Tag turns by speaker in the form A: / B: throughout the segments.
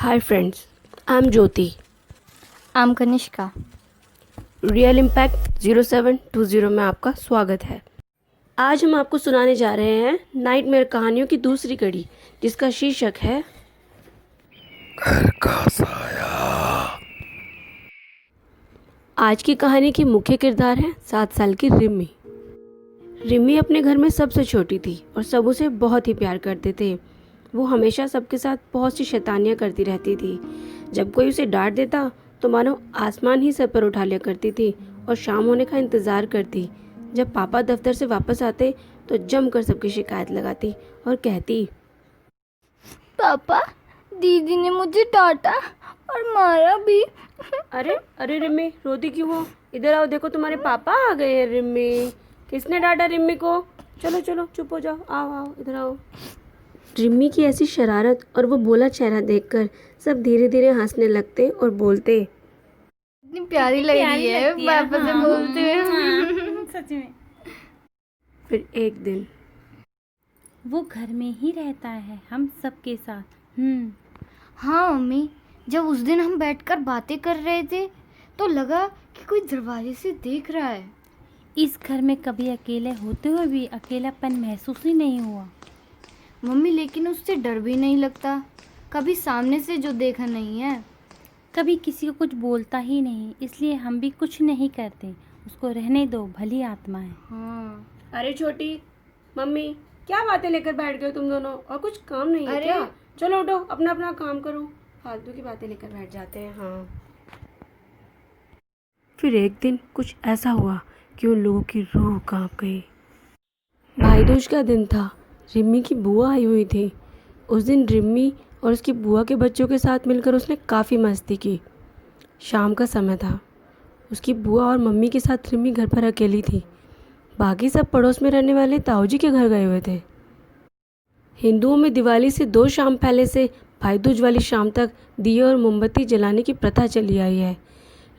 A: Hi friends, I am Jyoti.
B: I am Kanishka.
A: Real impact 0720 में आपका स्वागत है। आज हम आपको सुनाने जा रहे हैं नाइटमेयर कहानियों की दूसरी कड़ी, जिसका शीर्षक है
C: घर का साया।
A: आज की कहानी की मुख्य किरदार है 7 साल की रिम्मी। रिम्मी अपने घर में सबसे छोटी थी और सब उसे बहुत ही प्यार करते थे। वो हमेशा सबके साथ बहुत सी शैतानियाँ करती रहती थी। जब कोई उसे डांट देता तो मानो आसमान ही सर पर उठा लिया करती थी और शाम होने का इंतज़ार करती। जब पापा दफ्तर से वापस आते तो जमकर सबकी शिकायत लगाती और कहती,
B: पापा, दीदी ने मुझे डांटा और मारा भी।
A: अरे अरे रिम्मी, रोती क्यों हो? इधर आओ, देखो तुम्हारे पापा आ गए हैं। रिम्मी, किसने डांटा रिम्मी को? चलो चलो चुप हो जाओ, आओ आओ इधर आओ। रिम्मी की ऐसी शरारत और वो बोला चेहरा देखकर सब धीरे धीरे हंसने लगते और बोलते,
B: इतनी प्यारी लग रही है पापा से बोलते हुए।
D: सच में
A: फिर एक दिन
D: वो घर में ही रहता है हम सबके साथ।
B: हाँ मम्मी, जब उस दिन हम बैठकर बातें कर रहे थे तो लगा कि कोई दरवाजे से देख रहा है।
D: इस घर में कभी अकेले होते हुए भी अकेलापन महसूस ही नहीं हुआ।
B: मम्मी, लेकिन उससे डर भी नहीं लगता, कभी सामने से जो देखा नहीं है।
D: कभी किसी को कुछ बोलता ही नहीं, इसलिए हम भी कुछ नहीं करते। उसको रहने दो, भली आत्मा है।
B: हाँ।
A: अरे छोटी मम्मी, क्या बातें लेकर बैठ गए तुम दोनों? और कुछ काम नहीं है
B: अरे
A: क्या? चलो उठो, अपना अपना काम करो। फालतू की बातें लेकर बैठ जाते हैं। हाँ। फिर एक दिन कुछ ऐसा हुआ कि उन लोगों की रूह कांप गई। भाई दूज का दिन था। रिम्मी की बुआ आई हुई थी। उस दिन रिम्मी और उसकी बुआ के बच्चों के साथ मिलकर उसने काफ़ी मस्ती की। शाम का समय था। उसकी बुआ और मम्मी के साथ रिम्मी घर पर अकेली थी। बाकी सब पड़ोस में रहने वाले ताऊ जी के घर गए हुए थे। हिंदुओं में दिवाली से 2 शाम पहले से भाई दूज वाली शाम तक दिए और मोमबत्ती जलाने की प्रथा चली आई है।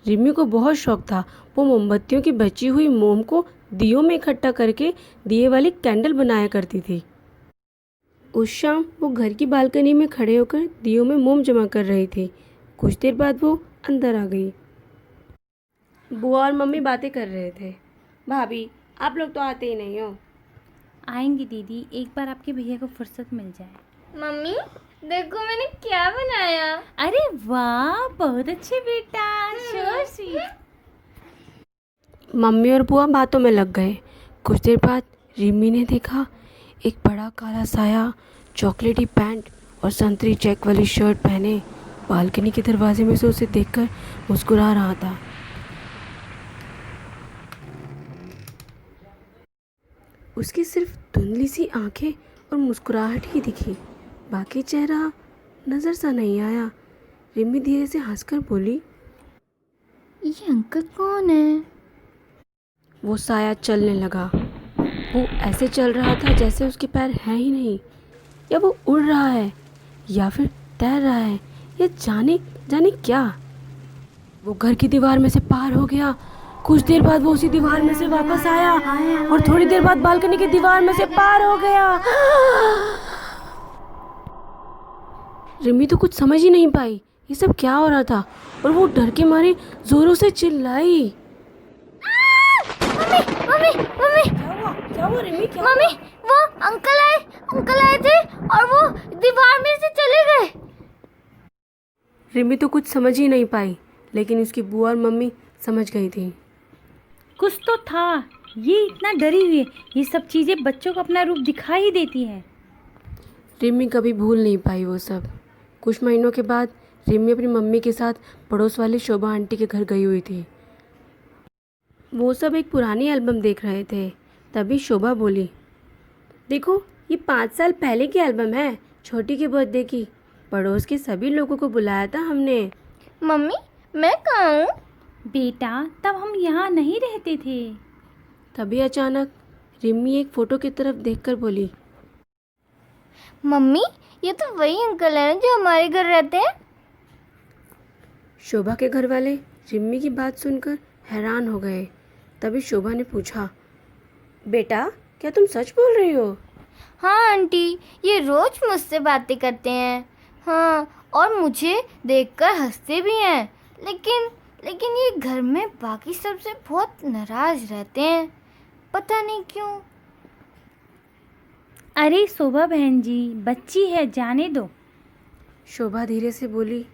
A: रिम्मी को बहुत शौक था। वो मोमबत्तियों की बची हुई मोम को दियों में इकट्ठा करके दिए वाली कैंडल बनाया करती थी। उस शाम वो घर की बालकनी में खड़े होकर दियों में मोम जमा कर रही थी। कुछ देर बाद वो अंदर आ गई। बुआ और मम्मी बातें कर रहे थे। भाभी, आप लोग तो आते ही नहीं हो।
D: आएंगी दीदी, एक बार आपके भैया को फुर्सत मिल जाए।
B: मम्मी, देखो मैंने क्या बनाया।
D: अरे वाह, बहुत अच्छे बेटा, सो स्वीट।
A: मम्मी और बुआ बातों में लग गए। कुछ देर बाद रिम्मी ने देखा एक बड़ा काला साया चॉकलेटी पैंट और संतरी चेक वाली शर्ट पहने बालकनी के दरवाजे में से उसे देखकर मुस्कुरा रहा था। उसकी सिर्फ धुंधली सी आंखें और मुस्कुराहट ही दिखी, बाकी चेहरा नजर सा नहीं आया। रिम्मी धीरे से हंसकर बोली,
B: ये अंकल कौन है?
A: वो साया चलने लगा। वो ऐसे चल रहा था जैसे उसके पैर हैं ही नहीं, या वो उड़ रहा है या फिर तैर रहा है, या जाने जाने क्या। वो घर की दीवार में से पार हो गया। कुछ देर बाद वो उसी दीवार में से वापस आया और थोड़ी देर बाद बालकनी की दीवार में से पार हो गया। रिम्मी तो कुछ समझ ही नहीं पाई ये सब क्या हो रहा था और वो डर के मारे जोरों से चिल्लाई।
B: मम्मी मम्मी
A: क्या हुआ रिम्मी? क्या
B: मम्मी, वो अंकल आए थे और वो दीवार में से चले गए।
A: रिम्मी तो कुछ समझ ही नहीं पाई, लेकिन उसकी बुआ और मम्मी समझ गई थी।
D: कुछ तो था, ये इतना डरी हुई है। ये सब चीज़ें बच्चों को अपना रूप दिखा ही देती है।
A: रिम्मी कभी भूल नहीं पाई वो सब। कुछ महीनों के बाद रिम्मी अपनी मम्मी के साथ पड़ोस वाली शोभा आंटी के घर गई हुई थी। वो सब एक पुरानी एल्बम देख रहे थे। तभी शोभा बोली, देखो ये 5 साल पहले की एल्बम है, छोटी के बर्थडे की। पड़ोस के सभी लोगों को बुलाया था हमने।
B: मम्मी, मैं कहाँ हूँ?
D: बेटा, तब हम यहाँ नहीं रहते थे।
A: तभी अचानक रिम्मी एक फ़ोटो की तरफ देखकर बोली,
B: मम्मी, ये तो वही अंकल हैं जो हमारे घर रहते हैं।
A: शोभा के घर वाले रिम्मी की बात सुनकर हैरान हो गए। तभी शोभा ने पूछा, बेटा क्या तुम सच बोल रही हो?
B: हाँ आंटी, ये रोज मुझसे बातें करते हैं। हाँ, और मुझे देखकर हंसते भी हैं। लेकिन ये घर में बाकी सबसे बहुत नाराज रहते हैं, पता नहीं क्यों।
D: अरे शोभा बहन जी, बच्ची है, जाने दो।
A: शोभा धीरे से बोली,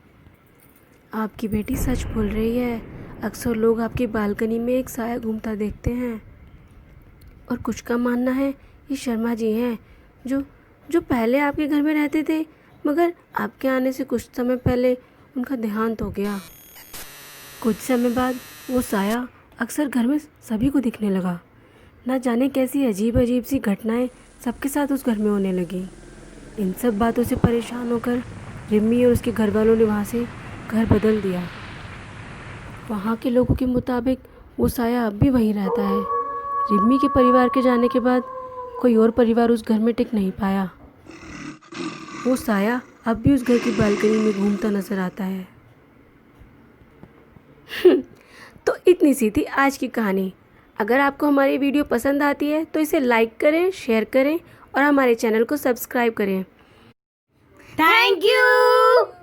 A: आपकी बेटी सच बोल रही है। अक्सर लोग आपकी बालकनी में एक साया घूमता देखते हैं। और कुछ का मानना है ये शर्मा जी हैं जो पहले आपके घर में रहते थे, मगर आपके आने से कुछ समय पहले उनका देहांत हो गया। कुछ समय बाद वो साया अक्सर घर में सभी को दिखने लगा। ना जाने कैसी अजीब अजीब सी घटनाएं सबके साथ उस घर में होने लगी। इन सब बातों से परेशान होकर रिम्मी और उसके घर वालों ने वहाँ से घर बदल दिया। वहाँ के लोगों के मुताबिक वो साया अब भी वहीं रहता है। रिम्मी के परिवार के जाने के बाद कोई और परिवार उस घर में टिक नहीं पाया। वो साया अब भी उस घर की बालकनी में घूमता नजर आता है। तो इतनी सी थी आज की कहानी। अगर आपको हमारी वीडियो पसंद आती है तो इसे लाइक करें, शेयर करें और हमारे चैनल को सब्सक्राइब करें।
B: Thank you.